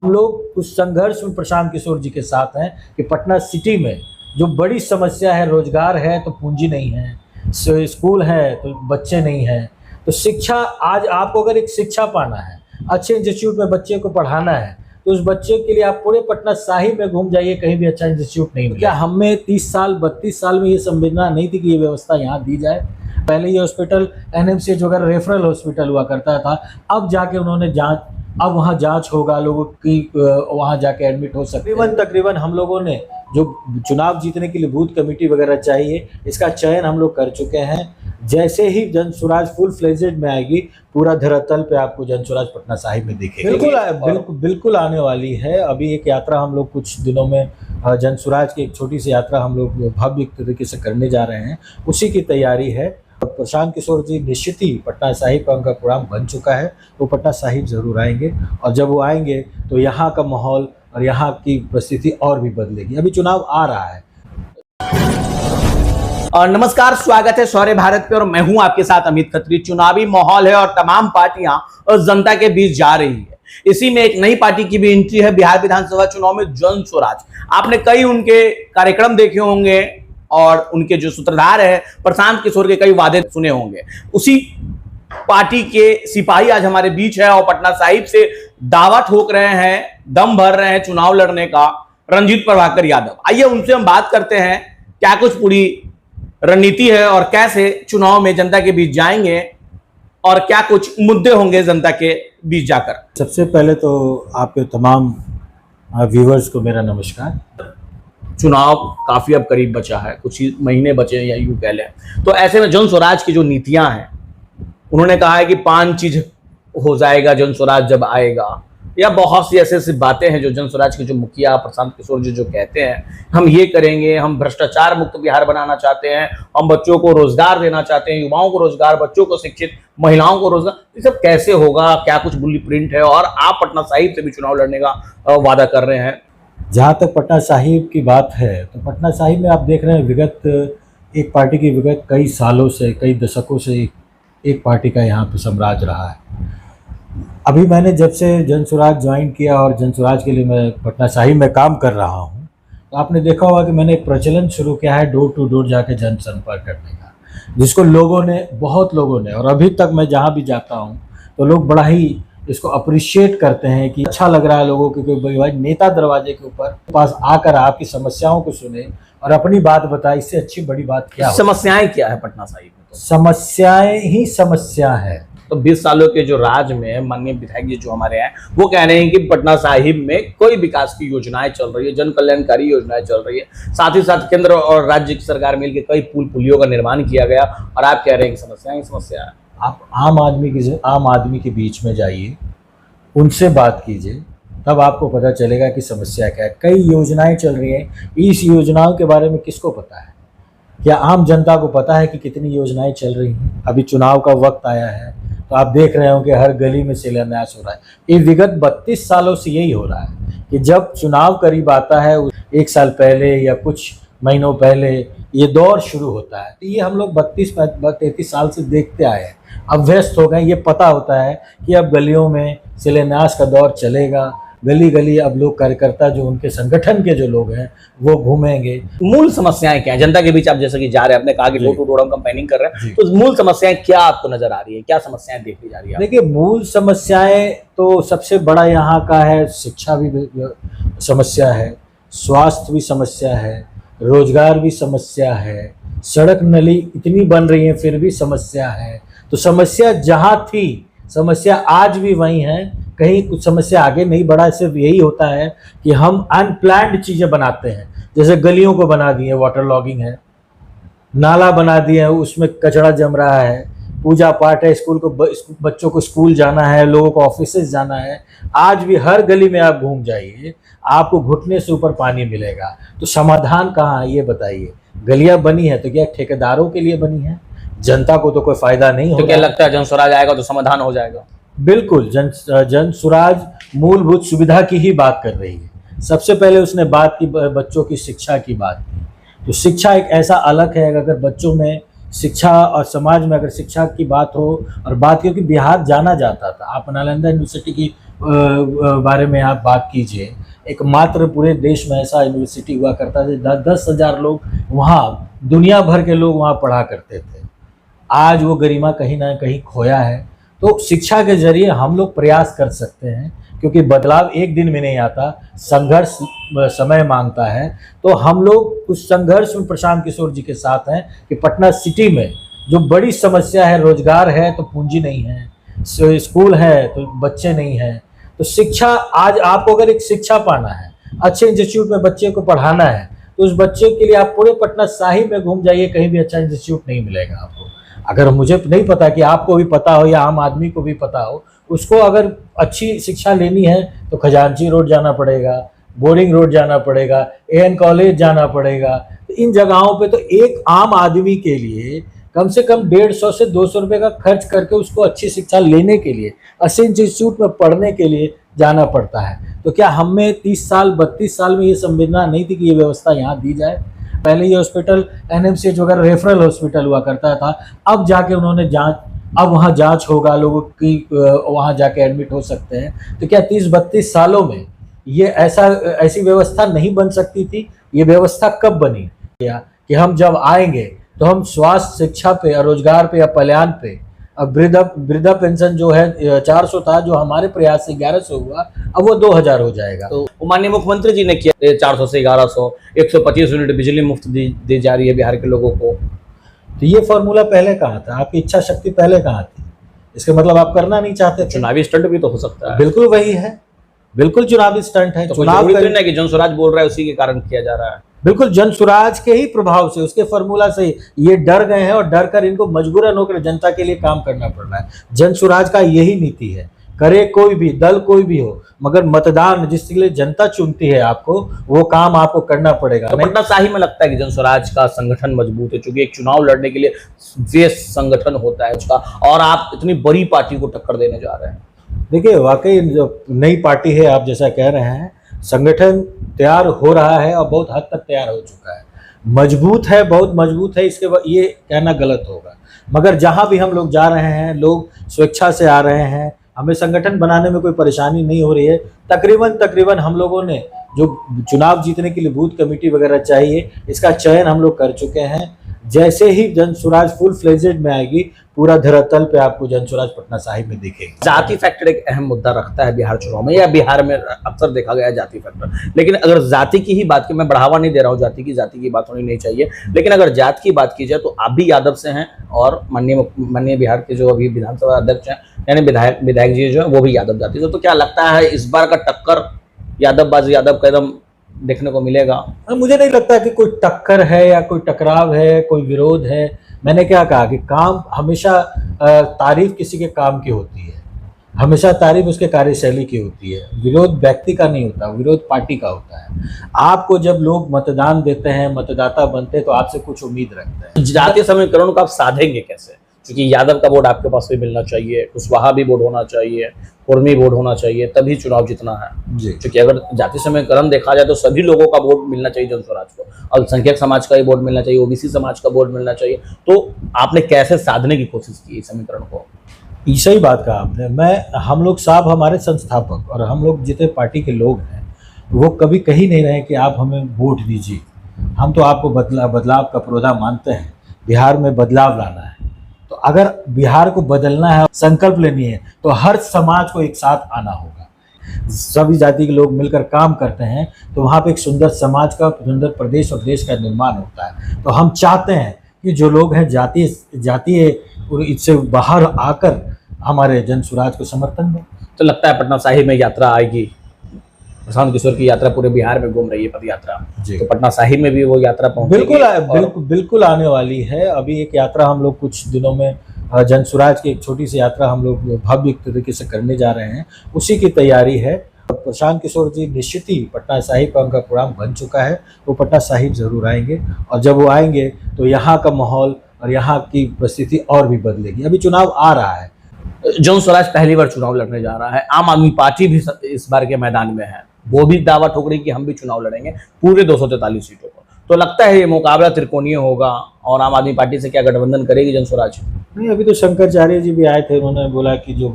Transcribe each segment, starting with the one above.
हम लोग उस संघर्ष में प्रशांत किशोर जी के साथ हैं कि पटना सिटी में जो बड़ी समस्या है, रोजगार है तो पूंजी नहीं है, स्कूल है तो बच्चे नहीं हैं, तो शिक्षा, आज आपको अगर एक शिक्षा पाना है, अच्छे इंस्टीट्यूट में बच्चे को पढ़ाना है, तो उस बच्चे के लिए आप पूरे पटना साहिब में घूम जाइए, कहीं भी अच्छा इंस्टीट्यूट नहीं मिला। क्या हमें 30 साल 32 साल में ये संवेदना नहीं थी कि ये व्यवस्था यहाँ दी जाए? पहले ये हॉस्पिटल एनएमसीएच वगैरह रेफरल हॉस्पिटल हुआ करता था, अब जाके उन्होंने अब वहाँ जांच होगा, लोगों की वहाँ जाके एडमिट हो सकते हैं। तकरीबन हम लोगों ने जो चुनाव जीतने के लिए बूथ कमेटी वगैरह चाहिए, इसका चयन हम लोग कर चुके हैं। जैसे ही जन स्वराज फुल फ्लेजेड में आएगी, पूरा धरातल पे आपको जन स्वराज पटना साहिब में दिखेगी। बिल्कुल आने वाली है। अभी एक यात्रा हम लोग कुछ दिनों में जन स्वराज की एक छोटी सी यात्रा हम लोग भव्य तरीके से करने जा रहे हैं, उसी की तैयारी है। प्रशांत किशोर जी निश्चित ही पटना साहिब का उनका प्रोग्राम बन चुका है, वो पटना साहिब जरूर आएंगे, और जब वो आएंगे तो यहाँ का माहौल और यहाँ की परिस्थिति और भी बदलेगी। अभी चुनाव आ रहा है। और नमस्कार, स्वागत है शौर्य भारत पे और मैं हूं आपके साथ अमित खत्री। चुनावी माहौल है और तमाम पार्टियां और जनता के बीच जा रही है। इसी में एक नई पार्टी की भी एंट्री है बिहार विधानसभा चुनाव में, जन स्वराज। आपने कई उनके कार्यक्रम देखे होंगे और उनके जो सूत्रधार है प्रशांत किशोर के कई वादे सुने होंगे। उसी पार्टी के सिपाही आज हमारे बीच है और पटना साहिब से दावा ठोक रहे हैं, दम भर रहे हैं चुनाव लड़ने का, रणजीत प्रभाकर यादव। आइए उनसे हम बात करते हैं क्या कुछ पूरी रणनीति है और कैसे चुनाव में जनता के बीच जाएंगे और क्या कुछ मुद्दे होंगे जनता के बीच जाकर। सबसे पहले तो आपके तमाम व्यूअर्स को मेरा नमस्कार। चुनाव काफी अब करीब बचा है, कुछ ही महीने बचे हैं या यूं कह लें, तो ऐसे में जन स्वराज की जो नीतियां हैं, उन्होंने कहा है कि 5 चीज हो जाएगा जन स्वराज जब आएगा, या बहुत सी ऐसी बातें हैं जो जन स्वराज के जो मुखिया प्रशांत किशोर जी जो कहते हैं, हम ये करेंगे, हम भ्रष्टाचार मुक्त बिहार बनाना चाहते हैं, हम बच्चों को रोजगार देना चाहते हैं, युवाओं को रोजगार, बच्चों को शिक्षित, महिलाओं को रोजगार। ये सब कैसे होगा, क्या कुछ ब्लूप्रिंट है, और आप पटना साहिब से भी चुनाव लड़ने का वादा कर रहे हैं। जहाँ तक पटना साहिब की बात है, तो पटना साहिब में आप देख रहे हैं विगत एक पार्टी की विगत कई सालों से, कई दशकों से एक पार्टी का यहाँ पे साम्राज्य रहा है। अभी मैंने जब से जन स्वराज ज्वाइन किया और जन स्वराज के लिए मैं पटना साहिब में काम कर रहा हूँ, तो आपने देखा होगा कि मैंने एक प्रचलन शुरू किया है डोर टू डोर जाके जन संपर्क करने का, जिसको लोगों ने, बहुत लोगों ने, और अभी तक मैं जहाँ भी जाता हूँ तो लोग बड़ा ही इसको अप्रिशिएट करते हैं कि अच्छा लग रहा है लोगों को कि भाई नेता दरवाजे के ऊपर पास आकर आपकी समस्याओं को सुने और अपनी बात बताए। इससे अच्छी बड़ी बात क्या है? समस्याएं क्या है पटना साहिब में? तो समस्याएं ही समस्या है। तो 20 सालों के जो राज में माननीय विधायक जी जो हमारे हैं, वो कह रहे हैं कि पटना साहिब में कोई विकास की योजनाएं चल रही है, जन कल्याणकारी योजनाएं चल रही है, साथ ही साथ केंद्र और राज्य की सरकार मिलकर कई पुल पुलियों का निर्माण किया गया, और आप कह रहे हैं कि समस्याएं ही समस्या है। आप आम आदमी के बीच में जाइए, उनसे बात कीजिए, तब आपको पता चलेगा कि समस्या क्या है। कई योजनाएं चल रही हैं, इस योजनाओं के बारे में किसको पता है? क्या आम जनता को पता है कि कितनी योजनाएं चल रही हैं? अभी चुनाव का वक्त आया है तो आप देख रहे हो कि हर गली में शिलान्यास हो रहा है। ये विगत 32 सालों से यही हो रहा है कि जब चुनाव करीब आता है, 1 साल पहले या कुछ महीनों पहले ये दौर शुरू होता है। तो ये हम लोग 32-33 साल से देखते आए हैं, अब व्यस्त हो गए। ये पता होता है कि अब गलियों में शिलान्यास का दौर चलेगा, गली गली अब लोग कार्यकर्ता जो उनके संगठन के जो लोग हैं वो घूमेंगे। मूल समस्याएं क्या है जनता के बीच? आप जैसे कि जा रहे हैं, आपने कहा कि डोर टू डोर हम कैंपेनिंग कर रहे हैं, तो मूल समस्याएं क्या आपको नजर आ रही है? क्या समस्याएं देखी जा रही है? देखिए, मूल समस्याएं तो सबसे बड़ा यहाँ का है, शिक्षा भी समस्या है, स्वास्थ्य भी समस्या है, रोजगार भी समस्या है, सड़क नली इतनी बन रही है फिर भी समस्या है। तो समस्या जहाँ थी, समस्या आज भी वही है, कहीं कुछ समस्या आगे नहीं बढ़ा। सिर्फ यही होता है कि हम अनप्लान्ड चीज़ें बनाते हैं, जैसे गलियों को बना दिए, वाटर लॉगिंग है, नाला बना दिए, उसमें कचरा जम रहा है, पूजा पाठ है, स्कूल को बच्चों को स्कूल जाना है, लोगों को ऑफिस जाना है। आज भी हर गली में आप घूम जाइए, आपको घुटने से ऊपर पानी मिलेगा। तो समाधान कहाँ है ये बताइए? गलियाँ बनी है तो क्या ठेकेदारों के लिए बनी है? जनता को तो कोई फायदा नहीं होगा। तो क्या लगता है जन स्वराज आएगा तो समाधान हो जाएगा? बिल्कुल, जन स्वराज मूलभूत सुविधा की ही बात कर रही है। सबसे पहले उसने बात की बच्चों की शिक्षा की बात की। तो शिक्षा एक ऐसा अलग है, अगर बच्चों में शिक्षा और समाज में अगर शिक्षा की बात हो और बात, क्योंकि बिहार जाना जाता था, आप नालंदा यूनिवर्सिटी की बारे में आप बात कीजिए। एकमात्र पूरे देश में ऐसा यूनिवर्सिटी हुआ करता था, 10,000 लोग वहाँ, दुनिया भर के लोग वहाँ पढ़ा करते थे। आज वो गरिमा कहीं ना कहीं खोया है। तो शिक्षा के जरिए हम लोग प्रयास कर सकते हैं, क्योंकि बदलाव एक दिन में नहीं आता, संघर्ष समय मांगता है। तो हम लोग उस संघर्ष में प्रशांत किशोर जी के साथ हैं कि पटना सिटी में जो बड़ी समस्या है, रोजगार है तो पूंजी नहीं है, स्कूल है तो बच्चे नहीं हैं। तो शिक्षा, आज आपको अगर एक शिक्षा पाना है, अच्छे इंस्टीट्यूट में बच्चे को पढ़ाना है, तो उस बच्चे के लिए आप पूरे पटना साहिब में घूम जाइए, कहीं भी अच्छा इंस्टीट्यूट नहीं मिलेगा आपको। अगर मुझे नहीं पता कि आपको भी पता हो या आम आदमी को भी पता हो, उसको अगर अच्छी शिक्षा लेनी है तो खजांची रोड जाना पड़ेगा, बोरिंग रोड जाना पड़ेगा, एएन कॉलेज जाना पड़ेगा। तो इन जगहों पे तो एक आम आदमी के लिए कम से कम 150 से 200 रुपये का खर्च करके उसको अच्छी शिक्षा लेने के लिए, अच्छे इंस्टीट्यूट में पढ़ने के लिए जाना पड़ता है। तो क्या हमें 30 साल 32 साल में ये संवेदना नहीं थी कि ये व्यवस्था यहाँ दी जाए? पहले ये हॉस्पिटल एनएमसीएच वगैरह रेफरल हॉस्पिटल हुआ करता था, अब जाके उन्होंने जांच, अब वहाँ जांच होगा, लोगों की वहाँ जाके एडमिट हो सकते हैं। तो क्या 30-32 सालों में ये ऐसी व्यवस्था नहीं बन सकती थी? ये व्यवस्था कब बनी? कि हम जब आएंगे तो हम स्वास्थ्य, शिक्षा पे या रोजगार पे या कल्याण पे, अब वृद्धा पेंशन जो है 400 था, जो हमारे प्रयास से 1100 हुआ, अब वो 2000 हो जाएगा। तो माननीय मुख्यमंत्री जी ने किया 400 से 1100, 125 यूनिट बिजली मुफ्त दी जा रही है बिहार के लोगों को। तो ये फॉर्मूला पहले कहाँ था? आपकी इच्छा शक्ति पहले कहाँ थी? इसका मतलब आप करना नहीं चाहते थे। चुनावी स्टंट भी तो हो सकता है। बिल्कुल वही है, बिल्कुल चुनावी स्टंट है। तो चुनाव नहीं कि जनसुराज बोल रहा है उसी के कारण किया जा रहा है। बिल्कुल जनसुराज के ही प्रभाव से, उसके फॉर्मूला से ये डर गए हैं और डर कर इनको मजबूरन होकर जनता के लिए काम करना पड़ रहा है। जनसुराज का यही नीति है, करे कोई भी दल कोई भी हो, मगर मतदान जिसके लिए जनता चुनती है आपको, वो काम आपको करना पड़ेगा। तो पटना साहिब में लगता है कि जनसुराज का संगठन मजबूत है, क्योंकि एक चुनाव लड़ने के लिए वे संगठन होता है उसका, और आप इतनी बड़ी पार्टी को टक्कर देने जा रहे हैं। देखिए, वाकई जो नई पार्टी है, आप जैसा कह रहे हैं, संगठन तैयार हो रहा है और बहुत हद तक तैयार हो चुका है, मजबूत है, बहुत मजबूत है। इसके बाद ये कहना गलत होगा, मगर जहाँ भी हम लोग जा रहे हैं, लोग स्वेच्छा से आ रहे हैं, हमें संगठन बनाने में कोई परेशानी नहीं हो रही है। तकरीबन हम लोगों ने जो चुनाव जीतने के लिए बूथ कमेटी वगैरह चाहिए, इसका चयन हम लोग कर चुके हैं। जैसे ही जनसुराज फुल फ्लेजेड में आएगी, पूरा धरातल पे आपको जनसुराज पटना साहिब में दिखेगी। जाति फैक्टर एक अहम मुद्दा रखता है बिहार चुनाव में, या बिहार में अक्सर देखा गया है जाति फैक्टर। लेकिन अगर जाति की ही बात की, मैं बढ़ावा नहीं दे रहा हूँ जाति की बात होनी नहीं चाहिए, लेकिन अगर जात की बात की जाए तो आप भी यादव से हैं, और माननीय बिहार के जो अभी विधानसभा अध्यक्ष हैं, यानी विधायक जी जो है वो भी यादव जाति से। तो क्या लगता है इस बार का टक्कर यादवबाजी, यादव का एकदम देखने को मिलेगा? मुझे नहीं लगता कि कोई टक्कर है या कोई टकराव है, कोई विरोध है। मैंने क्या कहा कि काम हमेशा, तारीफ किसी के काम की होती है, हमेशा तारीफ उसके कार्यशैली की होती है। विरोध व्यक्ति का नहीं होता, विरोध पार्टी का होता है। आपको जब लोग मतदान देते हैं, मतदाता बनते हैं, तो आपसे कुछ उम्मीद रखते हैं। जातीय समीकरण को आप साधेंगे कैसे? क्योंकि यादव का वोट आपके पास भी मिलना चाहिए, कुशवाहा भी वोट होना चाहिए, कुर्मी वोट होना चाहिए, तभी चुनाव जीतना है जी। क्योंकि अगर जातीय समीकरण देखा जाए तो सभी लोगों का वोट मिलना चाहिए जनसुराज को, अल्पसंख्यक समाज का ही वोट मिलना चाहिए, ओबीसी समाज का वोट मिलना चाहिए। तो आपने कैसे साधने की कोशिश की इस समीकरण को? सही बात कहा आपने। हम लोग साहब, हमारे संस्थापक और हम लोग जितने पार्टी के लोग हैं, वो कभी कही नहीं रहे कि आप हमें वोट दीजिए। हम तो आपको बदलाव का पौधा मानते हैं, बिहार में बदलाव लाना है। तो अगर बिहार को बदलना है, संकल्प लेनी है, तो हर समाज को एक साथ आना होगा। सभी जाति के लोग मिलकर काम करते हैं तो वहाँ पे एक सुंदर समाज का, सुंदर प्रदेश और देश का निर्माण होता है। तो हम चाहते हैं कि जो लोग हैं जातीय इससे बाहर आकर हमारे जनसुराज को समर्थन दें। तो लगता है पटना साहिब में यात्रा आएगी, प्रशांत किशोर की यात्रा पूरे बिहार में घूम रही है, पद यात्रा, तो पटना साहिब में भी वो यात्रा पहुंचेगी? बिल्कुल आने वाली है। अभी एक यात्रा हम लोग कुछ दिनों में, जनसुराज की एक छोटी सी यात्रा हम लोग भव्य तरीके से करने जा रहे हैं, उसी की तैयारी है। प्रशांत किशोर जी निश्चित ही पटना साहिब का उनका प्रोग्राम बन चुका है, वो पटना साहिब जरूर आएंगे, और जब वो आएंगे तो यहाँ का माहौल और यहाँ की परिस्थिति और भी बदलेगी। अभी चुनाव आ रहा है, जनसुराज पहली बार चुनाव लड़ने जा रहा है, आम आदमी पार्टी भी इस बार के मैदान में है, वो भी दावा ठोक रही कि हम भी चुनाव लड़ेंगे पूरे 243 सीटों पर। तो लगता है ये मुकाबला त्रिकोणीय होगा, और आम आदमी पार्टी से क्या गठबंधन करेगी जनसुराज? नहीं, अभी तो शंकराचार्य जी भी आए थे, उन्होंने बोला कि जो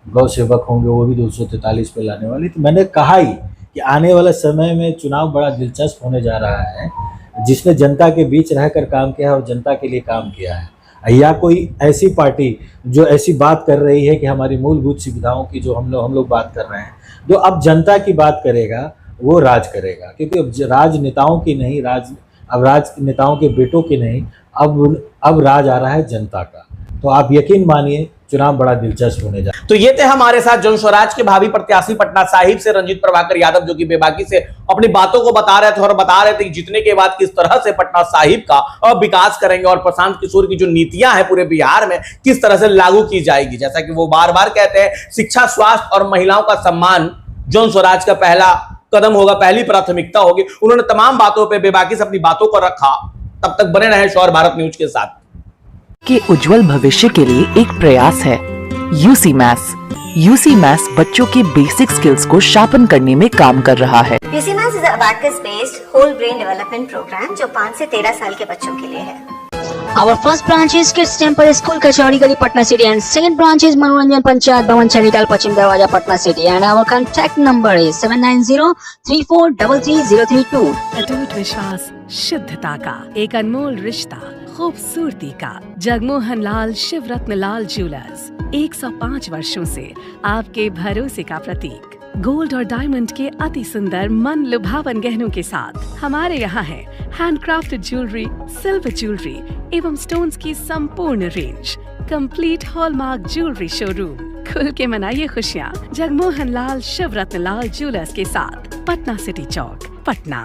गौ सेवक होंगे वो भी 243 पे लाने वाले। तो मैंने कहा ही कि आने वाले समय में चुनाव बड़ा दिलचस्प होने जा रहा है, जिसने जनता के बीच रहकर काम किया है और जनता के लिए काम किया है, या कोई ऐसी पार्टी जो ऐसी बात कर रही है कि हमारी मूलभूत सुविधाओं की जो हम लोग बात कर रहे हैं, जो अब जनता की बात करेगा वो राज करेगा। क्योंकि अब राजनेताओं की नहीं, अब राजनेताओं के बेटों की नहीं, अब राज आ रहा है जनता का। तो आप यकीन मानिए चुनाव बड़ा दिलचस्प होने जा रहा है। तो ये थे हमारे साथ जन स्वराज के भावी प्रत्याशी पटना साहिब से रंजीत प्रभाकर यादव, जो कि बेबाकी से अपनी बातों को बता रहे थे और बता रहे थे कि जीतने के बाद किस तरह से पटना साहिब का विकास करेंगे और प्रशांत किशोर की जो नीतियां हैं पूरे बिहार में किस तरह से लागू की जाएगी। जैसा कि वो बार बार कहते हैं, शिक्षा, स्वास्थ्य और महिलाओं का सम्मान जन स्वराज का पहला कदम होगा, पहली प्राथमिकता होगी। उन्होंने तमाम बातों पर बेबाकी से अपनी बातों को रखा। तब तक बने रहे शौर्य भारत न्यूज के साथ। के उज्जवल भविष्य के लिए एक प्रयास है यूसी मैथ्स। यूसी मैथ्स बच्चों के बेसिक स्किल्स को शार्पन करने में काम कर रहा है। UC maths is a abacus based whole brain development programme जो 5 से 13 साल के बच्चों के लिए है। Our first branch is Kids Temple School, Kachori Gali, Patna City, and second branch is Manoranjan Panchayat Bhavan, Charital, Pachim Darwaja, Patna City, and our contact number is 7903433032. अटूट विश्वास, शुद्धता का एक अनमोल रिश्ता, खूबसूरती का। जगमोहन लाल शिवरत्न लाल ज्वेलर्स 105 वर्षों से आपके भरोसे का प्रतीक। गोल्ड और डायमंड के अति सुंदर मन लुभावन गहनों के साथ हमारे यहाँ है हैंडक्राफ्टेड ज्वेलरी, सिल्वर ज्वेलरी एवं स्टोन्स की संपूर्ण range. Complete hallmark jewellery showroom. खुल के मनाइए खुशियाँ जगमोहन लाल शिवरत्न लाल ज्वेलर्स के साथ, पटना सिटी चौक, पटना।